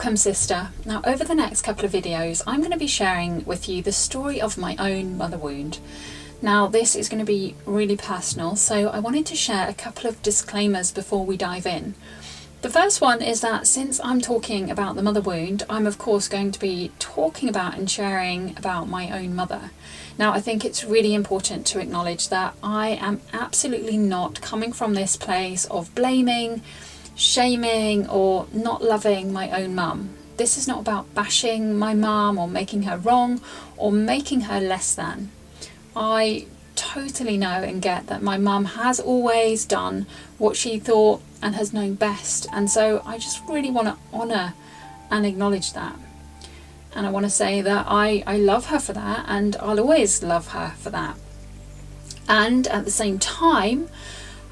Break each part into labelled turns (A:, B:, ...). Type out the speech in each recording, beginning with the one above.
A: Welcome, sister. Now, over the next couple of videos, I'm going to be sharing with you the story of my own mother wound. Now, this is going to be really personal, so I wanted to share a couple of disclaimers before we dive in. The first one is that since I'm talking about the mother wound, I'm of course going to be talking about and sharing about my own mother. Now, I think it's really important to acknowledge that I am absolutely not coming from this place of blaming, shaming, or not loving my own mum. This is not about bashing my mum or making her wrong or making her less than. I totally know and get that my mum has always done what she thought and has known best, and so I just really want to honour and acknowledge that. And I want to say that I love her for that, and I'll always love her for that. And at the same time,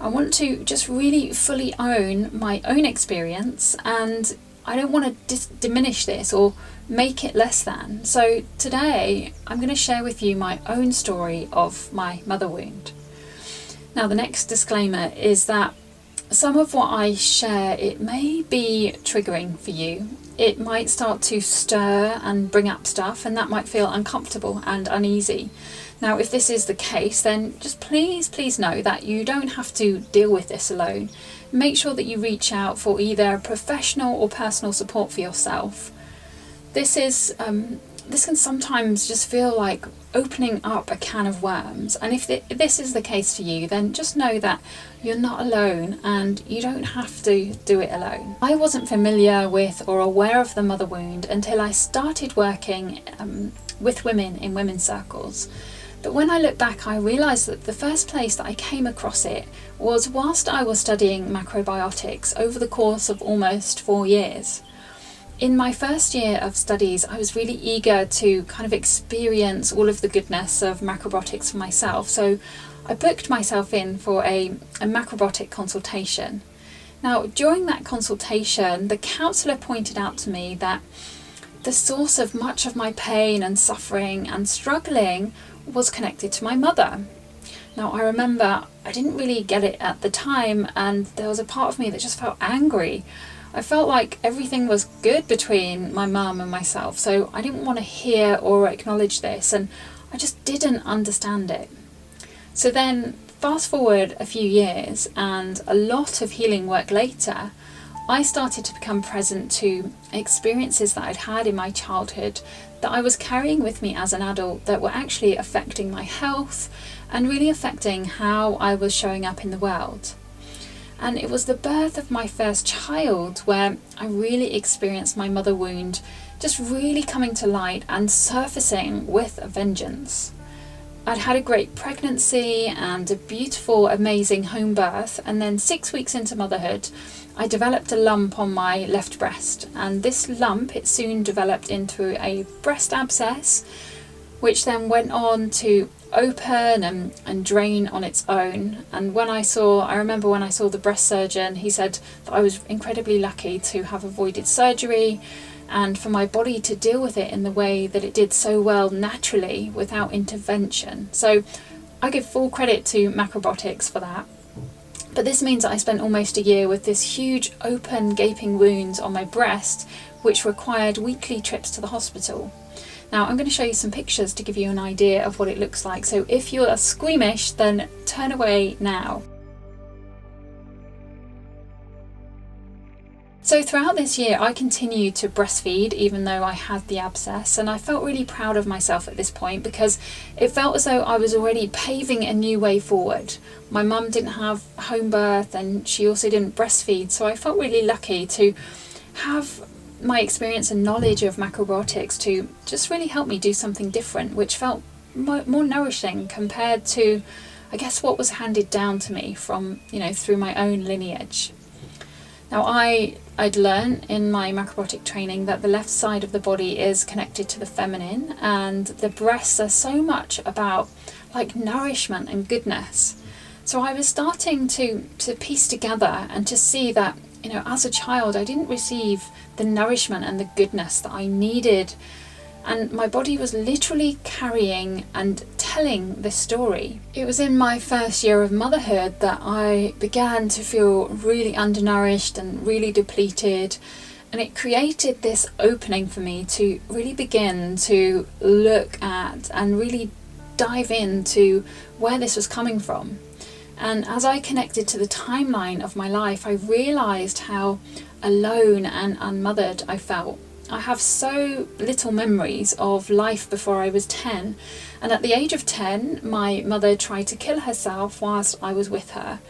A: I want to just really fully own my own experience, and I don't want to diminish this or make it less than. So today I'm going to share with you my own story of my mother wound. Now, the next disclaimer is that some of what I share, it may be triggering for you. It might start to stir and bring up stuff, and that might feel uncomfortable and uneasy. Now, if this is the case, then just please know that you don't have to deal with this alone. Make sure that you reach out for either professional or personal support for yourself. This can sometimes just feel like opening up a can of worms, and if this is the case for you, then just know that you're not alone and you don't have to do it alone. I wasn't familiar with or aware of the mother wound until I started working with women in women's circles. But when I look back, I realised that the first place that I came across it was whilst I was studying macrobiotics over the course of almost 4 years. In my first year of studies, I was really eager to kind of experience all of the goodness of macrobiotics for myself. So I booked myself in for a macrobiotic consultation. Now, during that consultation, the counsellor pointed out to me that the source of much of my pain and suffering and struggling was connected to my mother. Now, I remember I didn't really get it at the time, and there was a part of me that just felt angry. I felt like everything was good between my mum and myself, so I didn't want to hear or acknowledge this, and I just didn't understand it. So then, fast forward a few years and a lot of healing work later, I started to become present to experiences that I'd had in my childhood that I was carrying with me as an adult that were actually affecting my health and really affecting how I was showing up in the world. And it was the birth of my first child where I really experienced my mother wound just really coming to light and surfacing with a vengeance. I'd had a great pregnancy and a beautiful, amazing home birth, and then 6 weeks into motherhood, I developed a lump on my left breast, and this lump, it soon developed into a breast abscess, which then went on to open and drain on its own. And I remember when I saw the breast surgeon, he said that I was incredibly lucky to have avoided surgery and for my body to deal with it in the way that it did so well naturally without intervention. So I give full credit to macrobiotics for that. But this means that I spent almost a year with this huge open gaping wounds on my breast, which required weekly trips to the hospital. Now, I'm going to show you some pictures to give you an idea of what it looks like, so if you're squeamish, then turn away now. So throughout this year, I continued to breastfeed even though I had the abscess, and I felt really proud of myself at this point because it felt as though I was already paving a new way forward. My mum didn't have home birth and she also didn't breastfeed, so I felt really lucky to have my experience and knowledge of macrobiotics to just really help me do something different, which felt more nourishing compared to, I guess, what was handed down to me from, through my own lineage. Now, I'd learned in my macrobiotic training that the left side of the body is connected to the feminine, and the breasts are so much about like nourishment and goodness. So I was starting to piece together and to see that, as a child, I didn't receive the nourishment and the goodness that I needed. And my body was literally carrying and telling this story. It was in my first year of motherhood that I began to feel really undernourished and really depleted. And it created this opening for me to really begin to look at and really dive into where this was coming from. And as I connected to the timeline of my life, I realised how alone and unmothered I felt. I have so little memories of life before I was 10, and at the age of 10 my mother tried to kill herself whilst I was with her.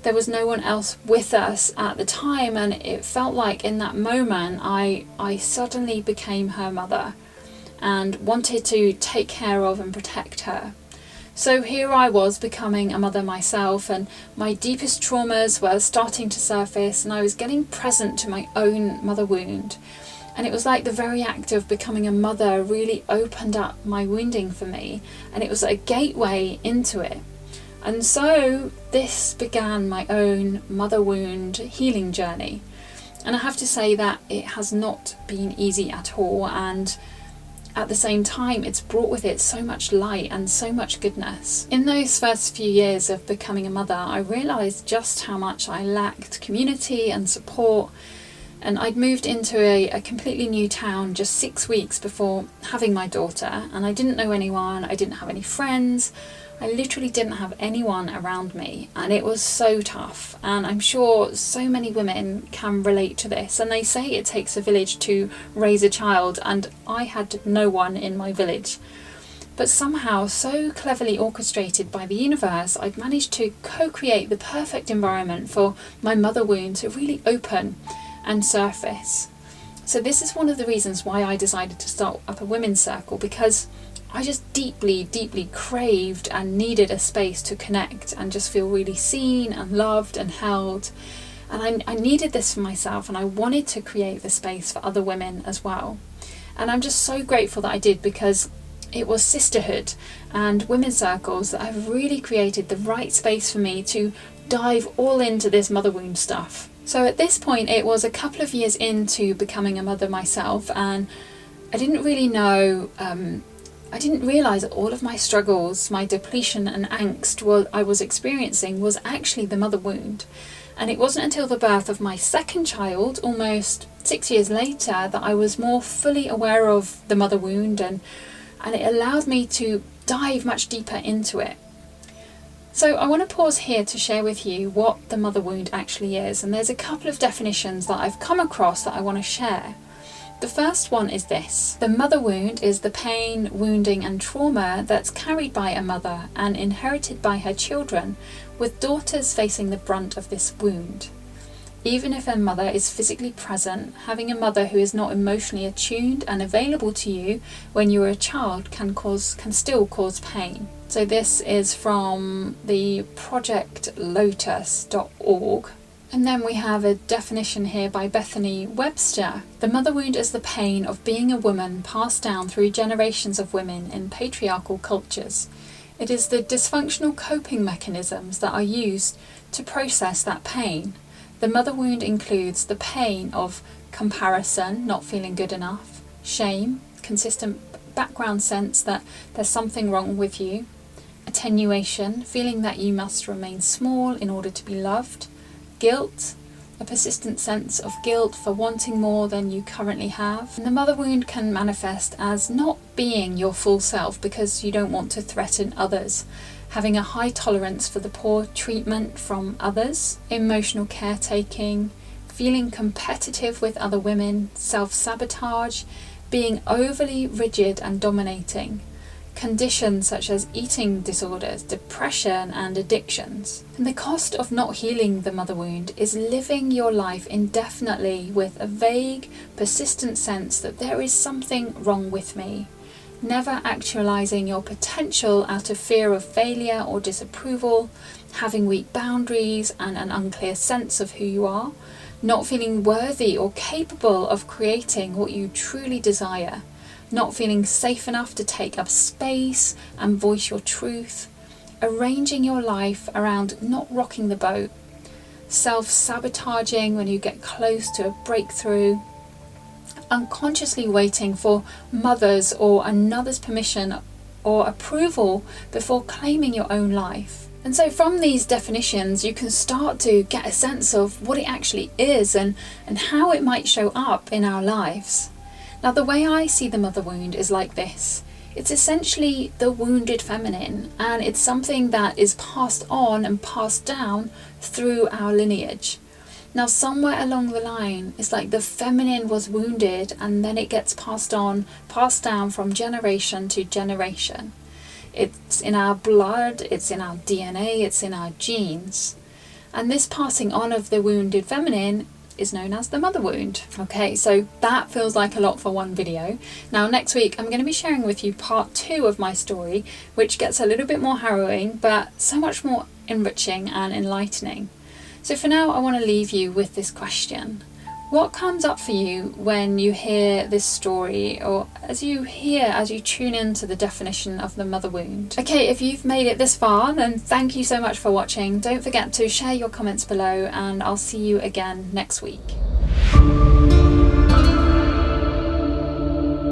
A: There was no one else with us at the time, and it felt like in that moment I suddenly became her mother and wanted to take care of and protect her. So here I was becoming a mother myself, and my deepest traumas were starting to surface, and I was getting present to my own mother wound. And it was like the very act of becoming a mother really opened up my wounding for me, and it was a gateway into it. And so this began my own mother wound healing journey. And I have to say that it has not been easy at all, and at the same time it's brought with it so much light and so much goodness. In those first few years of becoming a mother, I realised just how much I lacked community and support. And I'd moved into a completely new town just 6 weeks before having my daughter, and I didn't know anyone, I didn't have any friends, I literally didn't have anyone around me, and it was so tough. And I'm sure so many women can relate to this, and they say it takes a village to raise a child, and I had no one in my village. But somehow, so cleverly orchestrated by the universe, I'd managed to co-create the perfect environment for my mother wound to really open and surface. So this is one of the reasons why I decided to start up a women's circle, because I just deeply craved and needed a space to connect and just feel really seen and loved and held. And I needed this for myself, and I wanted to create the space for other women as well. And I'm just so grateful that I did, because it was sisterhood and women's circles that have really created the right space for me to dive all into this mother wound stuff. So at this point, it was a couple of years into becoming a mother myself, and I didn't really know, I didn't realise that all of my struggles, my depletion and angst I was experiencing was actually the mother wound. And it wasn't until the birth of my second child, almost 6 years later, that I was more fully aware of the mother wound, and it allowed me to dive much deeper into it. So I want to pause here to share with you what the mother wound actually is, and there's a couple of definitions that I've come across that I want to share. The first one is this: the mother wound is the pain, wounding and trauma that's carried by a mother and inherited by her children, with daughters facing the brunt of this wound. Even if a mother is physically present, having a mother who is not emotionally attuned and available to you when you are a child can still cause pain. So this is from the projectlotus.org. And then we have a definition here by Bethany Webster. The mother wound is the pain of being a woman passed down through generations of women in patriarchal cultures. It is the dysfunctional coping mechanisms that are used to process that pain. The mother wound includes the pain of comparison, not feeling good enough, shame, consistent background sense that there's something wrong with you, attenuation, feeling that you must remain small in order to be loved, guilt, a persistent sense of guilt for wanting more than you currently have. And the mother wound can manifest as not being your full self because you don't want to threaten others, having a high tolerance for the poor treatment from others, emotional caretaking, feeling competitive with other women, self-sabotage, being overly rigid and dominating, conditions such as eating disorders, depression and addictions. And the cost of not healing the mother wound is living your life indefinitely with a vague, persistent sense that there is something wrong with me, never actualizing your potential out of fear of failure or disapproval, having weak boundaries and an unclear sense of who you are, not feeling worthy or capable of creating what you truly desire, not feeling safe enough to take up space and voice your truth, arranging your life around not rocking the boat, self-sabotaging when you get close to a breakthrough, unconsciously waiting for mother's or another's permission or approval before claiming your own life, And so from these definitions, you can start to get a sense of what it actually is and how it might show up in our lives. Now, the way I see the mother wound is like this. It's essentially the wounded feminine, and it's something that is passed on and passed down through our lineage. Now, somewhere along the line, it's like the feminine was wounded and then it gets passed on, passed down from generation to generation. It's in our blood, it's in our DNA, it's in our genes. And this passing on of the wounded feminine is known as the mother wound. Okay, so that feels like a lot for one video. Now next week I'm going to be sharing with you part 2 of my story, which gets a little bit more harrowing but so much more enriching and enlightening. So for now I want to leave you with this question. What comes up for you when you hear this story, or as you tune into the definition of the mother wound? Okay, if you've made it this far, then thank you so much for watching. Don't forget to share your comments below, and I'll see you again next week.